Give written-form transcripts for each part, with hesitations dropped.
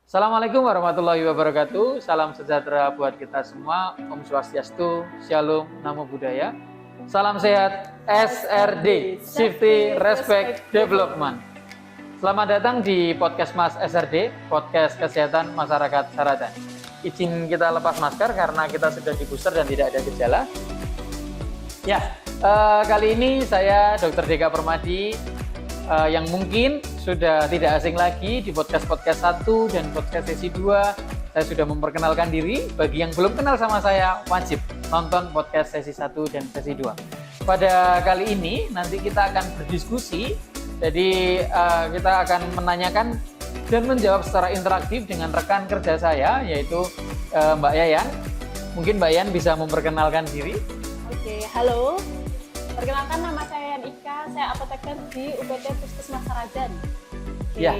Assalamualaikum warahmatullahi wabarakatuh. Salam sejahtera buat kita semua. Om Swastiastu, Shalom, Namo Buddhaya. Salam sehat, SRD, Safety, Respect, Development. Selamat datang di podcast Mas SRD, podcast kesehatan masyarakat Saradan. Izin kita lepas masker karena kita sudah di booster dan tidak ada gejala. Ya, kali ini saya Dr. Deka Permadi, yang mungkin sudah tidak asing lagi di podcast 1 dan podcast sesi 2. Saya sudah memperkenalkan diri. Bagi yang belum kenal sama saya, wajib nonton podcast sesi 1 dan sesi 2. Pada kali ini nanti kita akan berdiskusi. Jadi kita akan menanyakan dan menjawab secara interaktif dengan rekan kerja saya, yaitu Mbak Yayan. Mungkin Mbak Yayan bisa memperkenalkan diri. Oke, halo. Perkenalkan, nama saya Yan Ika, saya apoteker di UPT Puskesmas Saradan. Oke. Ya.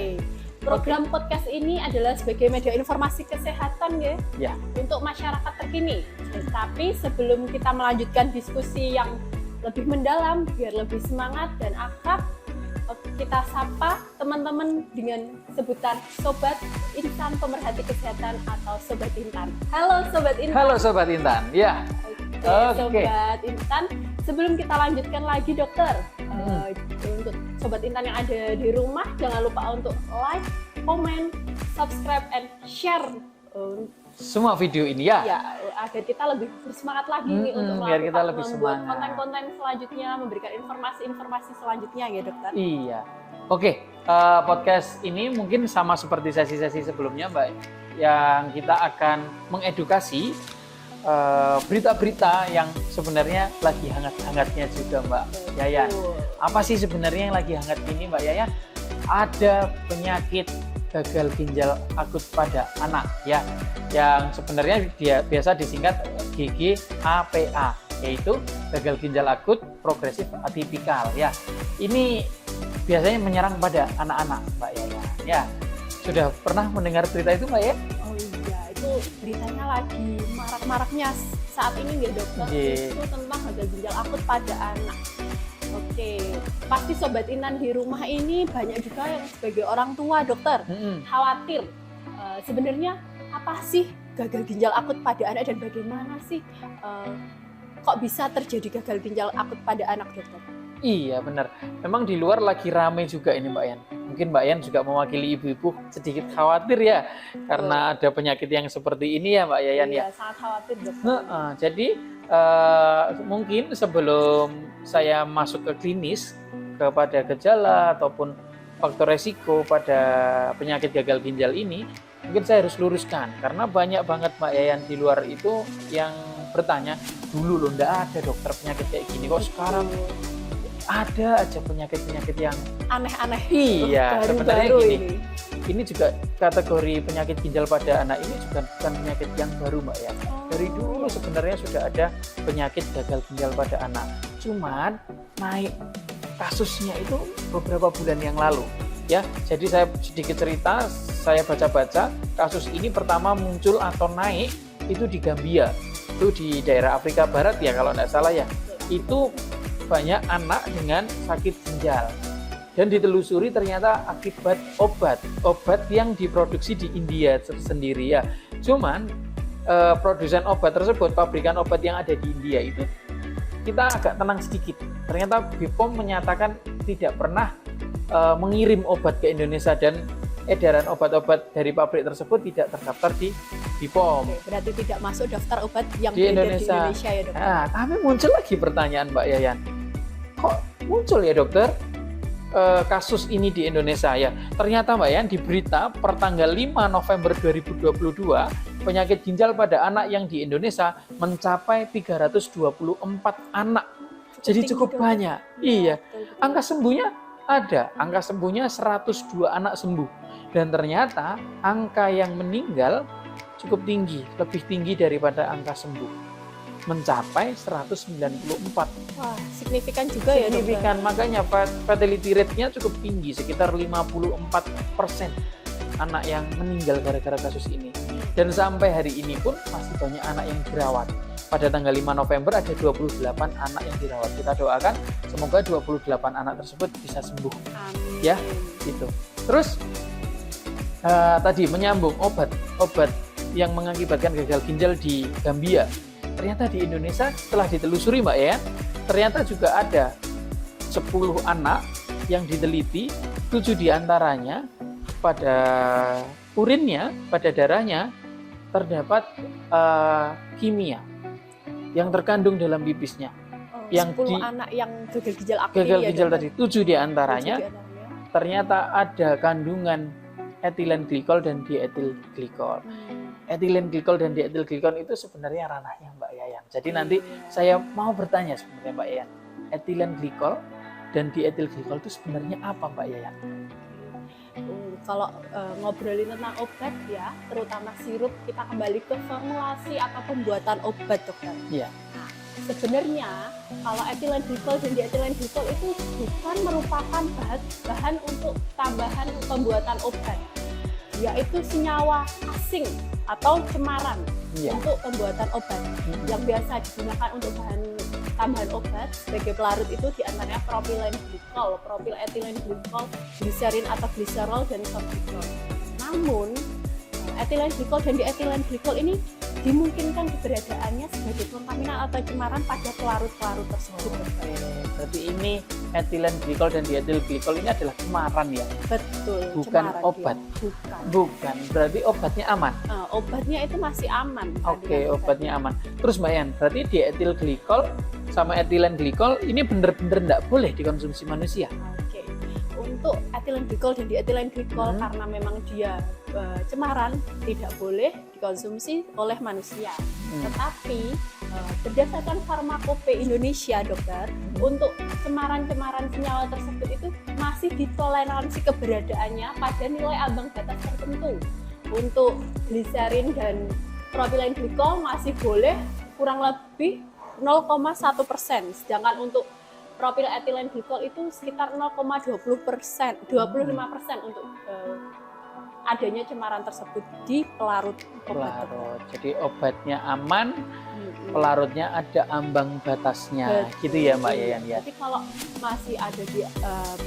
Program podcast ini adalah sebagai media informasi kesehatan ya, untuk masyarakat terkini. Tapi sebelum kita melanjutkan diskusi yang lebih mendalam, biar lebih semangat dan akrab, kita sapa teman-teman dengan sebutan Sobat Intan Pemerhati Kesehatan atau Sobat Intan. Halo Sobat Intan. Halo Sobat Intan, ya. Oke. Sobat Intan, sebelum kita lanjutkan lagi dokter, untuk Sobat Intan yang ada di rumah, jangan lupa untuk like, comment, subscribe, and share semua video ini ya. Ya, agar kita lebih bersemangat lagi nih untuk biar kita lebih membuat semangat. konten-konten selanjutnya, memberikan informasi-informasi selanjutnya ya dokter. Iya. Oke, podcast ini mungkin sama seperti sesi-sesi sebelumnya Mbak, yang kita akan mengedukasi berita-berita yang sebenarnya lagi hangat-hangatnya juga Mbak Yayan. Apa sih sebenarnya yang lagi hangat ini Mbak Yayan? Ada penyakit gagal ginjal akut pada anak ya, yang sebenarnya dia biasa disingkat GGAPA, yaitu gagal ginjal akut progresif atipikal ya. Ini biasanya menyerang pada anak-anak Mbak Yayan ya. Sudah pernah mendengar berita itu Mbak Yayan? Oh iya, itu beritanya lagi marak-maraknya saat ini ya dokter. Itu tentang gagal ginjal akut pada anak. Oke, pasti Sobat Intan di rumah ini banyak juga yang sebagai orang tua dokter khawatir. Sebenarnya apa sih gagal ginjal akut pada anak dan bagaimana sih kok bisa terjadi gagal ginjal akut pada anak dokter? Iya benar, memang di luar lagi rame juga ini Mbak Yan. Mungkin Mbak Yan juga mewakili ibu-ibu sedikit khawatir ya, karena ada penyakit yang seperti ini ya Mbak Yayan ya. Iya, sangat khawatir dokter. Jadi mungkin sebelum saya masuk ke klinis kepada gejala ataupun faktor resiko pada penyakit gagal ginjal ini, mungkin saya harus luruskan karena banyak banget Mbak Yayan di luar itu yang bertanya, dulu loh enggak ada dokter penyakit kayak gini, kok sekarang ada aja penyakit-penyakit yang aneh-aneh. Iya, sebenarnya gini. ini. Ini juga kategori penyakit ginjal pada anak ini juga bukan penyakit yang baru Mbak ya. Dari dulu sebenarnya sudah ada penyakit gagal ginjal pada anak. Cuman naik kasusnya itu beberapa bulan yang lalu. Ya, jadi saya sedikit cerita, saya baca-baca kasus ini pertama muncul atau naik itu di Gambia. Itu di daerah Afrika Barat ya kalau tidak salah ya. Itu banyak anak dengan sakit ginjal. Dan ditelusuri ternyata akibat obat yang diproduksi di India sendiri ya. Cuman produsen obat tersebut, pabrikan obat yang ada di India itu, kita agak tenang sedikit. Ternyata BPOM menyatakan tidak pernah mengirim obat ke Indonesia dan edaran obat-obat dari pabrik tersebut tidak terdaftar di BPOM. Oke, berarti tidak masuk daftar obat yang di beredar Indonesia. di Indonesia ya dokter. Nah, tapi muncul lagi pertanyaan Mbak Yayan. Kok muncul ya dokter kasus ini di Indonesia ya? Ternyata Mbak Yayan di berita per tanggal 5 November 2022 penyakit ginjal pada anak yang di Indonesia mencapai 324 anak. Jadi cukup banyak. Iya. Angka sembuhnya ada. Angka sembuhnya 102 anak sembuh. Dan ternyata angka yang meninggal cukup tinggi, lebih tinggi daripada angka sembuh. Mencapai 194. Wah, signifikan juga ya dokter. Signifikan, makanya fatality rate-nya cukup tinggi, sekitar 54% anak yang meninggal gara-gara kasus ini. Dan sampai hari ini pun masih banyak anak yang dirawat. Pada tanggal 5 November ada 28 anak yang dirawat. Kita doakan semoga 28 anak tersebut bisa sembuh. Amin. Ya, gitu. Terus tadi menyambung obat yang mengakibatkan gagal ginjal di Gambia. Ternyata di Indonesia setelah ditelusuri Mbak ya, ternyata juga ada 10 anak yang diteliti, 7 diantaranya pada urinnya, pada darahnya terdapat kimia yang terkandung dalam pipisnya. Yang 10 anak yang gagal ginjal akut gagal ini ginjal ya, tadi, 7 diantaranya ternyata ada kandungan etilen glikol dan dietil glikol. Etilen glikol dan dietil glikol itu sebenarnya ranahnya Mbak Yayan. Jadi nanti saya mau bertanya sebenarnya Mbak Yayan, etilen glikol dan dietil glikol itu sebenarnya apa Mbak Yayan? Kalau ngobrolin tentang obat ya, terutama sirup, kita kembali ke formulasi atau pembuatan obat, dokter. Iya. Nah, sebenarnya kalau etilen glikol dan dietilen glikol itu bukan merupakan bahan untuk tambahan pembuatan obat, yaitu senyawa asing atau cemaran untuk pembuatan obat. Yang biasa digunakan untuk bahan tambahan obat sebagai pelarut itu diantaranya propilen glikol, propil etilen glikol, gliserin atau gliserol, dan sorbitol. Namun etilen glikol dan dietilen glikol ini dimungkinkan keberadaannya sebagai kontaminan atau cemaran pada pelarut-pelarut tersebut. Oke, berarti ini etilen glikol dan dietil glikol ini adalah cemaran ya? Betul. Bukan obat? Bukan, berarti obatnya aman? Obatnya itu masih aman. Oke, obatnya aman. Terus Mbak Yan, berarti dietil glikol sama etilen glikol ini benar-benar tidak boleh dikonsumsi manusia? Oke, untuk etilen glikol dan dietilen glikol karena memang dia cemaran, tidak boleh dikonsumsi oleh manusia. Tetapi berdasarkan Farmakope Indonesia, dokter, untuk cemaran-cemaran senyawa tersebut itu masih ditoleransi keberadaannya pada nilai ambang batas tertentu. Untuk gliserin dan propilen glikol masih boleh kurang lebih 0,1%, sedangkan untuk propil etilen glikol itu sekitar 0,25% untuk adanya cemaran tersebut di pelarut obat. Jadi obatnya aman, pelarutnya ada ambang batasnya. Betul. Gitu ya Mbak Yayan ya. Jadi kalau masih ada di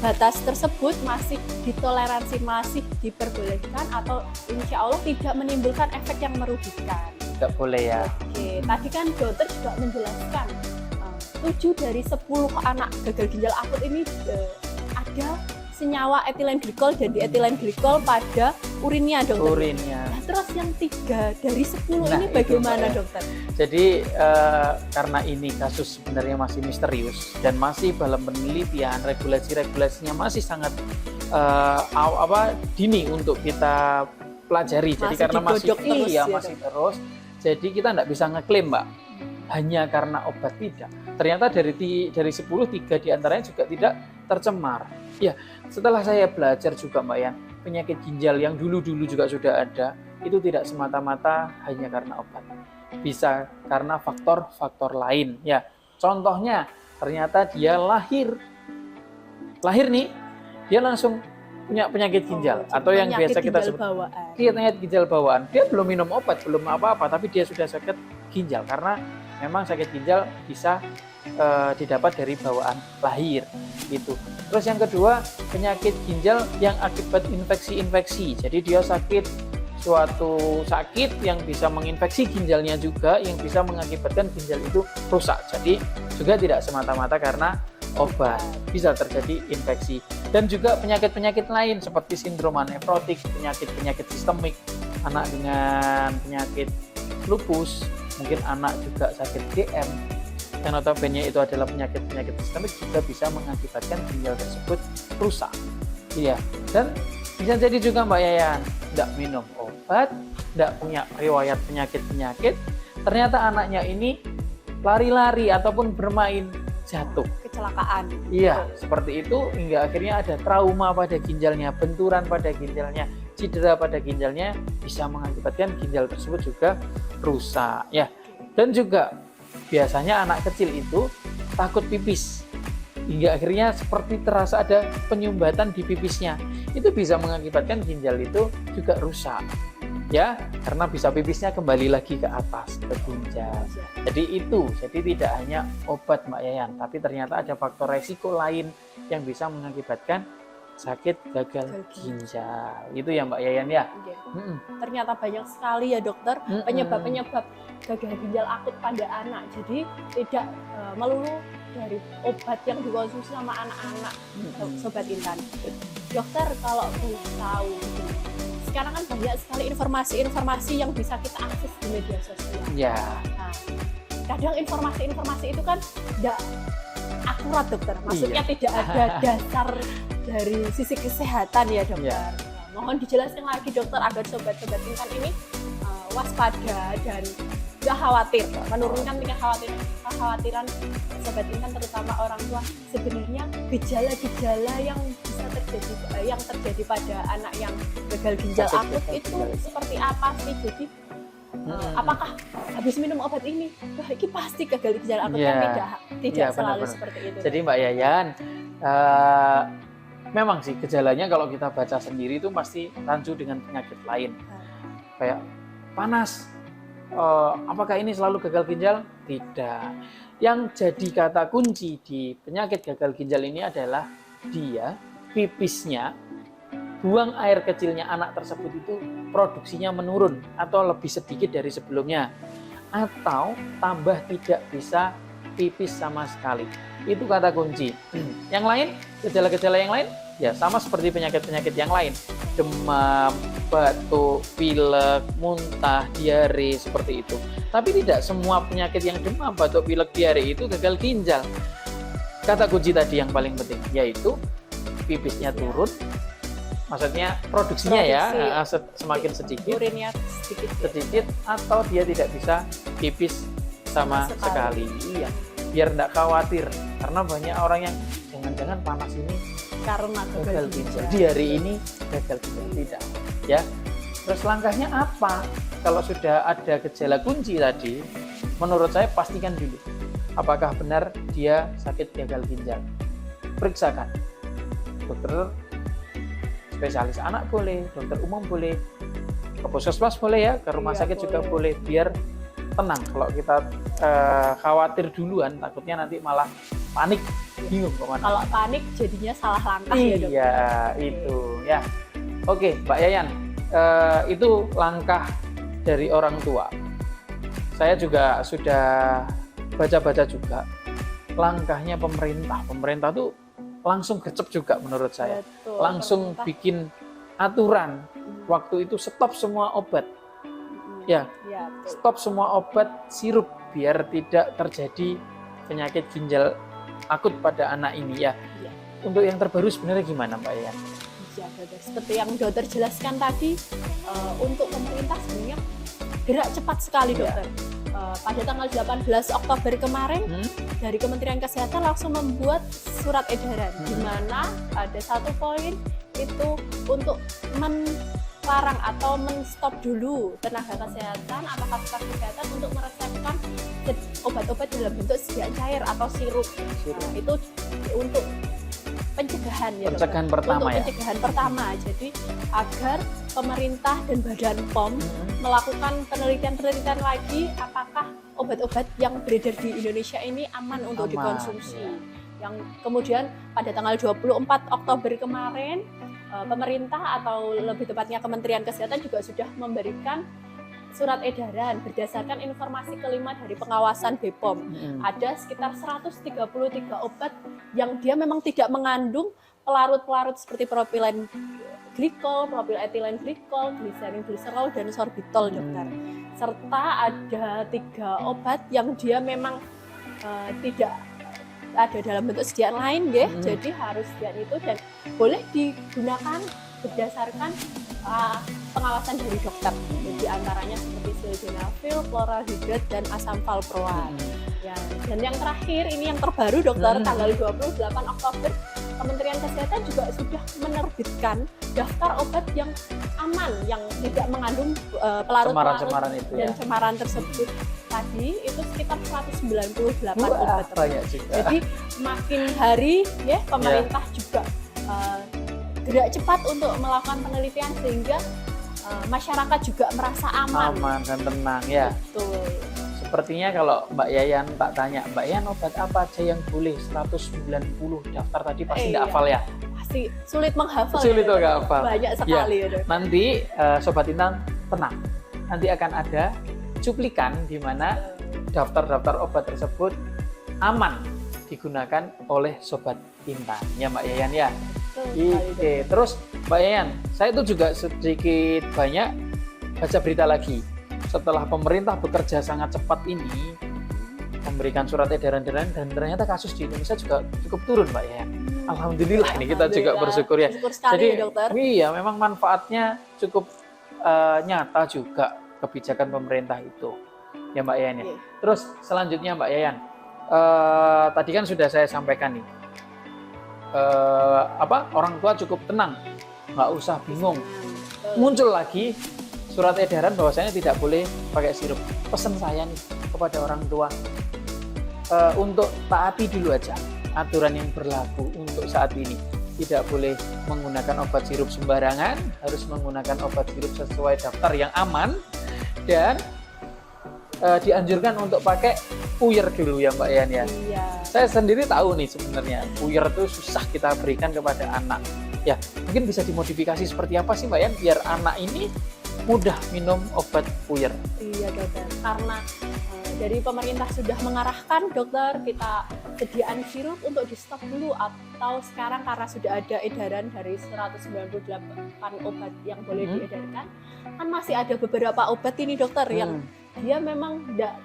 batas tersebut, masih ditoleransi, masih diperbolehkan, atau insya Allah tidak menimbulkan efek yang merugikan. Tidak boleh ya. Oke, tadi kan dokter juga menjelaskan 7 dari 10 anak gagal ginjal akut ini ada senyawa etilen glikol dan dietilen glikol pada urinnya, dokter. Urinnya. Nah, terus yang 3 dari 10 ini bagaimana, dokter? Jadi karena ini kasus sebenarnya masih misterius dan masih dalam penelitian, regulasinya masih sangat dini untuk kita pelajari. Jadi karena masih terus. Jadi kita tidak bisa ngeklaim Mbak, hanya karena obat tidak. Ternyata dari 10, 3 diantaranya juga tidak tercemar. Ya, setelah saya belajar juga Mbak Yan, penyakit ginjal yang dulu-dulu juga sudah ada, itu tidak semata-mata hanya karena obat. Bisa karena faktor-faktor lain. Ya, contohnya ternyata dia lahir nih, dia langsung punya penyakit ginjal atau yang biasa kita sebut penyakit ginjal bawaan. Dia belum minum obat, belum apa-apa, tapi dia sudah sakit ginjal karena memang sakit ginjal bisa didapat dari bawaan lahir gitu. Terus yang kedua, penyakit ginjal yang akibat infeksi. Jadi dia suatu sakit yang bisa menginfeksi ginjalnya juga, yang bisa mengakibatkan ginjal itu rusak. Jadi juga tidak semata-mata karena obat, bisa terjadi infeksi. Dan juga penyakit-penyakit lain seperti sindrom anefrotik, penyakit-penyakit sistemik, anak dengan penyakit lupus, mungkin anak juga sakit DM, yang notabene itu adalah penyakit-penyakit sistemik, juga bisa mengakibatkan ginjal tersebut rusak. Iya, dan bisa jadi juga Mbak Yayan tidak minum obat, tidak punya riwayat penyakit-penyakit, ternyata anaknya ini lari-lari ataupun bermain jatuh, kecelakaan. Iya, seperti itu hingga akhirnya ada trauma pada ginjalnya, benturan pada ginjalnya, cedera pada ginjalnya, bisa mengakibatkan ginjal tersebut juga rusak. Ya, dan juga biasanya anak kecil itu takut pipis, hingga akhirnya seperti terasa ada penyumbatan di pipisnya. Itu bisa mengakibatkan ginjal itu juga rusak. Ya, karena bisa pipisnya kembali lagi ke atas, ke ginjal. Jadi tidak hanya obat Mbak Yayan, tapi ternyata ada faktor resiko lain yang bisa mengakibatkan sakit gagal ginjal. Itu ya Mbak Yayan ya. Iya. Ternyata banyak sekali ya dokter penyebab-penyebab gagal ginjal akut pada anak. Jadi tidak melulu dari obat yang dikonsumsi sama anak-anak, Sobat Intan. Dokter, kalau boleh tahu, sekarang kan banyak sekali informasi-informasi yang bisa kita akses di media sosial. Ya. Nah, kadang informasi-informasi itu kan tidak akurat dokter, maksudnya tidak ada dasar dari sisi kesehatan ya dokter. Nah, mohon dijelaskan lagi dokter agar sobat-sobat Intan ini waspada dan nggak khawatir, menurunkan tingkat kekhawatiran sobat Intan terutama orang tua. Sebenarnya gejala-gejala yang bisa terjadi pada anak yang gagal ginjal akut itu seperti apa sih? Jadi apakah habis minum obat ini, wah ini pasti gagal ginjal akut? Kan tidak selalu seperti itu. Jadi Mbak Yayan, memang sih gejalanya kalau kita baca sendiri itu pasti rancu dengan penyakit lain, kayak panas. Apakah ini selalu gagal ginjal? Tidak. Yang jadi kata kunci di penyakit gagal ginjal ini adalah dia pipisnya, buang air kecilnya anak tersebut itu produksinya menurun atau lebih sedikit dari sebelumnya, atau tambah tidak bisa pipis sama sekali. Itu kata kunci. Yang lain, gejala-gejala yang lain ya sama seperti penyakit-penyakit yang lain. Demam, batuk, pilek, muntah, diare, seperti itu. Tapi tidak semua penyakit yang demam, batuk, pilek, diare itu gagal ginjal. Kata kunci tadi yang paling penting yaitu pipisnya turun, maksudnya produksinya ya semakin sedikit, urinnya sedikit, atau dia tidak bisa pipis sama sekali. Iya, biar tidak khawatir, karena banyak orang yang jangan-jangan panas ini karena gagal ginjal, di hari ini gagal ginjal. Tidak ya. Terus langkahnya apa? Kalau sudah ada gejala kunci tadi, menurut saya pastikan dulu apakah benar dia sakit gagal ginjal. Periksakan dokter spesialis anak boleh, dokter umum boleh, ke puskesmas boleh ya, ke rumah sakit juga boleh, biar tenang. Kalau kita khawatir duluan, takutnya nanti malah panik, bingung kemana. Kalau panik jadinya salah langkah ya dokter. Iya, itu ya. Oke, Mbak Yayan, itu langkah dari orang tua. Saya juga sudah baca-baca juga langkahnya pemerintah. Pemerintah tuh langsung gercep juga menurut saya. Betul, langsung bikin aturan. Waktu itu stop semua obat. Ya, stop semua obat sirup biar tidak terjadi penyakit ginjal akut pada anak ini ya. Untuk yang terbaru sebenarnya gimana Mbak Yayan? Ya, dokter. Seperti yang dokter jelaskan tadi, untuk pemerintah sebenarnya gerak cepat sekali dokter. Pada tanggal 18 Oktober kemarin dari Kementerian Kesehatan langsung membuat surat edaran di mana ada satu poin itu untuk melarang atau men-stop dulu tenaga kesehatan atau fasilitas kesehatan untuk meresepkan obat-obat dalam bentuk sediaan cair atau sirup. Nah, itu untuk pencegahan ya, pencegahan pertama untuk pencegahan pertama. Jadi agar pemerintah dan Badan POM melakukan penelitian lagi apakah obat-obat yang beredar di Indonesia ini aman untuk dikonsumsi. Yang kemudian pada tanggal 24 Oktober kemarin pemerintah atau lebih tepatnya Kementerian Kesehatan juga sudah memberikan surat edaran berdasarkan informasi kelima dari pengawasan BPOM. Ada sekitar 133 obat yang dia memang tidak mengandung pelarut-pelarut seperti propilen glikol, propiletilen glikol, gliserin gliserol, dan sorbitol dokter. Serta ada 3 obat yang dia memang tidak ada dalam bentuk sediaan lain, jadi harus sediaan itu dan boleh digunakan berdasarkan pengawasan dari dokter. Di antaranya seperti sildenafil, chlorhydrat, dan asam valproat. Ya, dan yang terakhir ini yang terbaru dokter, tanggal 28 Oktober Kementerian Kesehatan juga sudah menerbitkan daftar obat yang aman, yang tidak mengandung pelarut-pelarut dan cemaran tersebut. Tadi itu sekitar 198 obat. Jadi makin hari ya pemerintah juga gerak cepat untuk melakukan penelitian sehingga masyarakat juga merasa aman dan tenang ya. Betul. Sepertinya kalau Mbak Yayan tak tanya, Mbak Yayan obat apa aja yang boleh 190 daftar tadi pasti tidak hafal ya? Pasti pasti sulit menghafal. Sulit ya, menghafal. Banyak sekali ya. Nanti Sobat Intan tenang. Nanti akan ada cuplikan di mana daftar-daftar obat tersebut aman digunakan oleh Sobat Intan. Ya Mbak Yayan ya. Oke, terus Mbak Yayan, saya itu juga sedikit banyak baca berita lagi. Setelah pemerintah bekerja sangat cepat ini, memberikan surat edaran dan ternyata kasus di Indonesia juga cukup turun Mbak Yayan. Alhamdulillah ini kita juga bersyukur ya. Bersyukur sekali, jadi ya, dokter. Iya, memang manfaatnya cukup nyata juga kebijakan pemerintah itu. Ya Mbak Yayan ya. Terus selanjutnya Mbak Yayan, tadi kan sudah saya sampaikan nih. Orang tua cukup tenang, nggak usah bingung. Muncul lagi surat edaran bahwasanya tidak boleh pakai sirup. Pesan saya nih kepada orang tua, untuk taati dulu aja aturan yang berlaku untuk saat ini. Tidak boleh menggunakan obat sirup sembarangan, harus menggunakan obat sirup sesuai daftar yang aman, dan dianjurkan untuk pakai puyer dulu ya Mbak Yan ya. Iya. Saya sendiri tahu nih sebenarnya puyer itu susah kita berikan kepada anak. Ya, mungkin bisa dimodifikasi seperti apa sih Mbak Yan biar anak ini mudah minum obat puyer. Iya dokter, karena dari pemerintah sudah mengarahkan dokter, kita sediaan sirup untuk di stop dulu, atau sekarang karena sudah ada edaran dari 198 obat yang boleh diedarkan, kan masih ada beberapa obat ini dokter yang dia memang tidak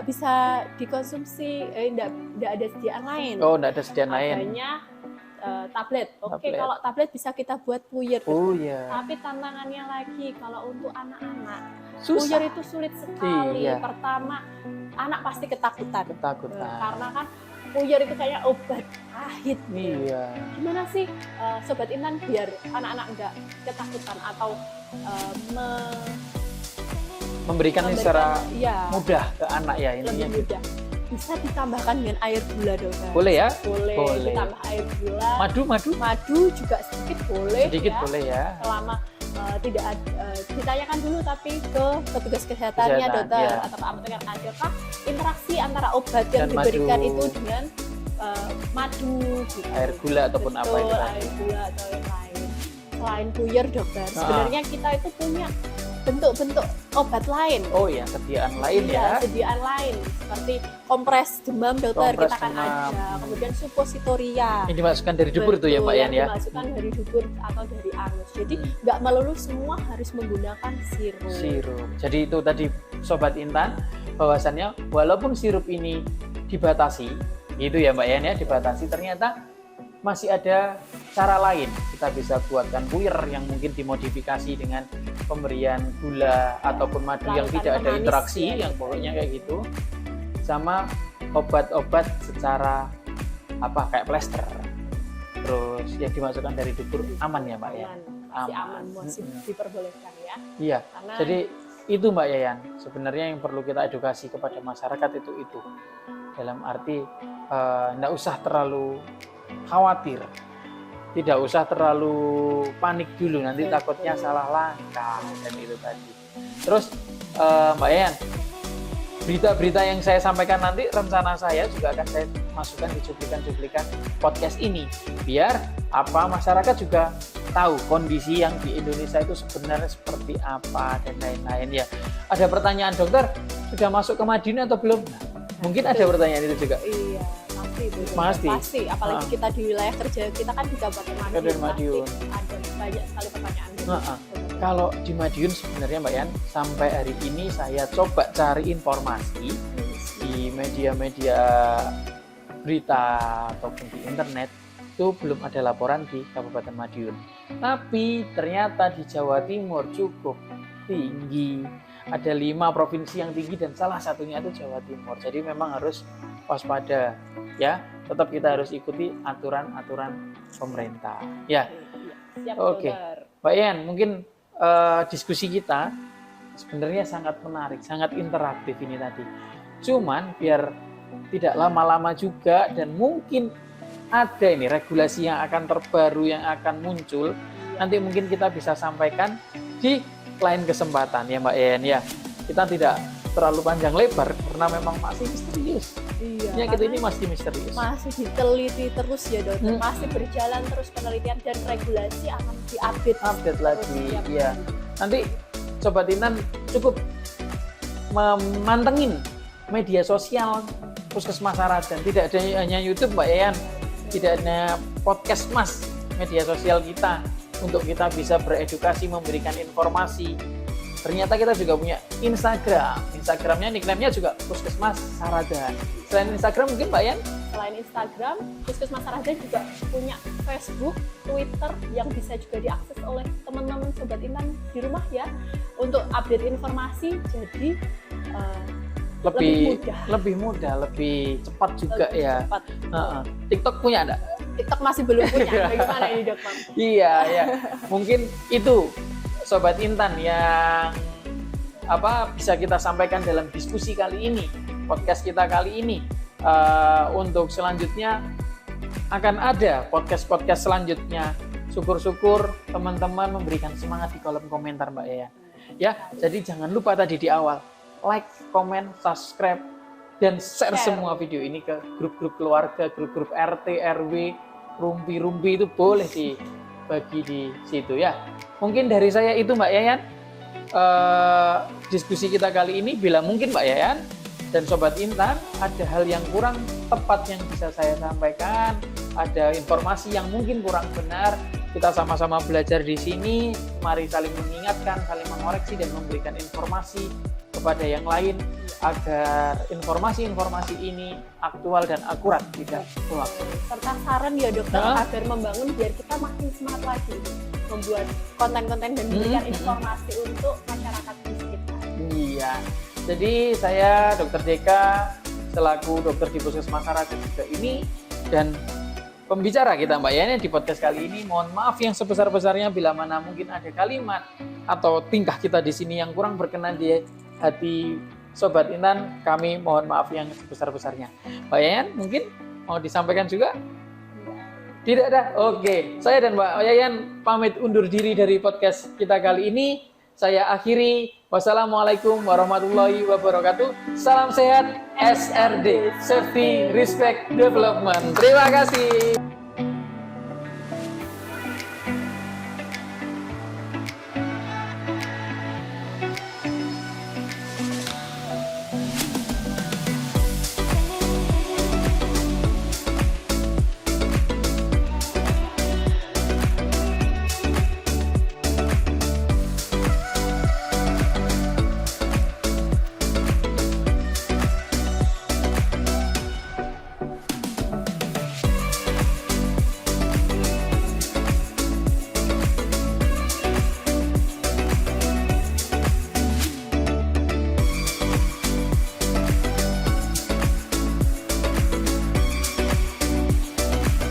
bisa dikonsumsi, tidak ada sediaan lain. Oh, tidak ada sediaan lain. Adanya tablet. Oke, kalau tablet bisa kita buat puyer. Puyer. Tapi tantangannya lagi kalau untuk anak-anak, Susah. puyer itu sulit sekali. Iya. Pertama, anak pasti ketakutan. Ketakutan. Karena kan puyer itu kayak obat pahit. Iya. Gimana sih Sobat Intan biar anak-anak enggak ketakutan atau memberikan secara iya, mudah ke anak ya intinya lebih gitu. mudah. Bisa ditambahkan dengan air gula dokter. Boleh ya? Boleh. Ditambah air gula. Madu juga sedikit boleh. sedikit ya. boleh ya. Selama tidak ada, ditanyakan dulu tapi ke petugas kesehatannya dokter ya. atau apakah adakah interaksi antara obat yang Dan diberikan madu. itu dengan madu, gitu. Air gula ataupun apa itu tadi. Air gula atau yang lain. Selain puyer dokter, sebenarnya kita itu punya bentuk-bentuk obat lain. Oh ya, sediaan lain ya. Sediaan lain seperti kompres demam dokter, Kompres kita kan demam. ada. Kemudian supositoria. Ini dimasukkan dari dubur tuh ya Mbak Yan ya. Dimasukkan dari dubur atau dari anus. Jadi nggak melulu semua harus menggunakan sirup. Sirup. Jadi itu tadi Sobat Intan, bahwasannya walaupun sirup ini dibatasi, gitu ya Mbak Yan ya, dibatasi, ternyata masih ada cara lain. Kita bisa buatkan puyer yang mungkin dimodifikasi dengan pemberian gula ataupun madu yang tidak ada interaksi, yang pokoknya kayak gitu. Sama obat-obat secara kayak plester. Terus yang dimasukkan dari dubur aman ya Mbak ya? Aman, masih diperbolehkan ya. Iya. Karena jadi itu Mbak Yayan, sebenarnya yang perlu kita edukasi kepada masyarakat itu. Dalam arti tidak usah terlalu khawatir, tidak usah terlalu panik dulu, nanti takutnya salah langkah dan itu tadi. Terus Mbak Yayan, berita-berita yang saya sampaikan nanti rencana saya juga akan saya masukkan di cuplikan-cuplikan podcast ini, biar masyarakat juga tahu kondisi yang di Indonesia itu sebenarnya seperti apa dan lain-lain ya. Ada pertanyaan dokter, sudah masuk ke Madiun atau belum? Nah, mungkin ada pertanyaan itu juga. Iya. Pasti, apalagi kita di wilayah kerja kita kan di Kabupaten Madiun. Ada banyak sekali pertanyaan. Kalau di Madiun sebenarnya Mbak Yan, sampai hari ini saya coba cari informasi di media-media berita ataupun di internet, itu belum ada laporan di Kabupaten Madiun. Tapi ternyata di Jawa Timur cukup tinggi. Ada 5 provinsi yang tinggi dan salah satunya itu Jawa Timur. Jadi memang harus waspada ya. Tetap kita harus ikuti aturan-aturan pemerintah. Ya. Oke. Mbak Yan, mungkin diskusi kita sebenarnya sangat menarik, sangat interaktif ini tadi. Cuman biar tidak lama-lama juga dan mungkin ada ini regulasi yang akan terbaru yang akan muncul. Nanti mungkin kita bisa sampaikan di lain kesempatan ya Mbak Yan ya. Kita tidak terlalu panjang lebar karena memang masih misterius. Iya, Penyakit karena ini masih misterius. masih diteliti terus ya dokter, masih berjalan terus penelitian dan regulasi akan diupdate Update lagi, setiap iya. hari. Nanti Sobat Intan cukup memantengin media sosial Puskesmas Saradan. Tidak ada hanya YouTube Mbak Yayan, tidak hanya podcast Mas, media sosial kita untuk kita bisa beredukasi, memberikan informasi. Ternyata kita juga punya Instagram. Instagramnya, nickname-nya juga Puskesmas Saradan. Selain Instagram mungkin Mbak Yayan? Selain Instagram, Puskesmas Saradan juga punya Facebook, Twitter yang bisa juga diakses oleh teman-teman Sobat Intan di rumah ya untuk update informasi. Jadi lebih mudah, lebih cepat juga lebih ya. cepat. TikTok punya enggak? TikTok masih belum punya. Bagaimana ini dok? Iya, ya. Mungkin itu Sobat Intan yang bisa kita sampaikan dalam diskusi kali ini, podcast kita kali ini. Untuk selanjutnya akan ada podcast selanjutnya. Syukur-syukur teman-teman memberikan semangat di kolom komentar Mbak Yayan. Ya, jadi jangan lupa tadi di awal like, komen, subscribe, dan share semua video ini ke grup-grup keluarga, grup-grup RT, RW, rumpi-rumpi itu boleh dibagi di situ ya. Mungkin dari saya itu Mbak Yayan, diskusi kita kali ini. Bila mungkin Mbak Yayan dan Sobat Intan ada hal yang kurang tepat yang bisa saya sampaikan, ada informasi yang mungkin kurang benar, kita sama-sama belajar di sini. Mari saling mengingatkan, saling mengoreksi dan memberikan informasi kepada yang lain agar informasi-informasi ini aktual dan akurat, tidak hoax. Serta saran ya dokter agar membangun biar kita makin semangat lagi membuat konten-konten dan memberikan informasi untuk masyarakat di sekitar. Iya. Jadi saya Dr. Deka selaku dokter di Puskesmas Saradan juga ini dan pembicara kita Mbak Yani di podcast kali ini. Mohon maaf yang sebesar-besarnya bila mana mungkin ada kalimat atau tingkah kita di sini yang kurang berkenan di hati Sobat Intan, kami mohon maaf yang sebesar-besarnya. Mbak Yayan mungkin mau disampaikan juga? Tidak ada? Oke, saya dan Mbak Yayan pamit undur diri dari podcast kita kali ini. Saya akhiri. Wassalamualaikum warahmatullahi wabarakatuh. Salam sehat SRD, Safety, Respect, Development. Terima kasih.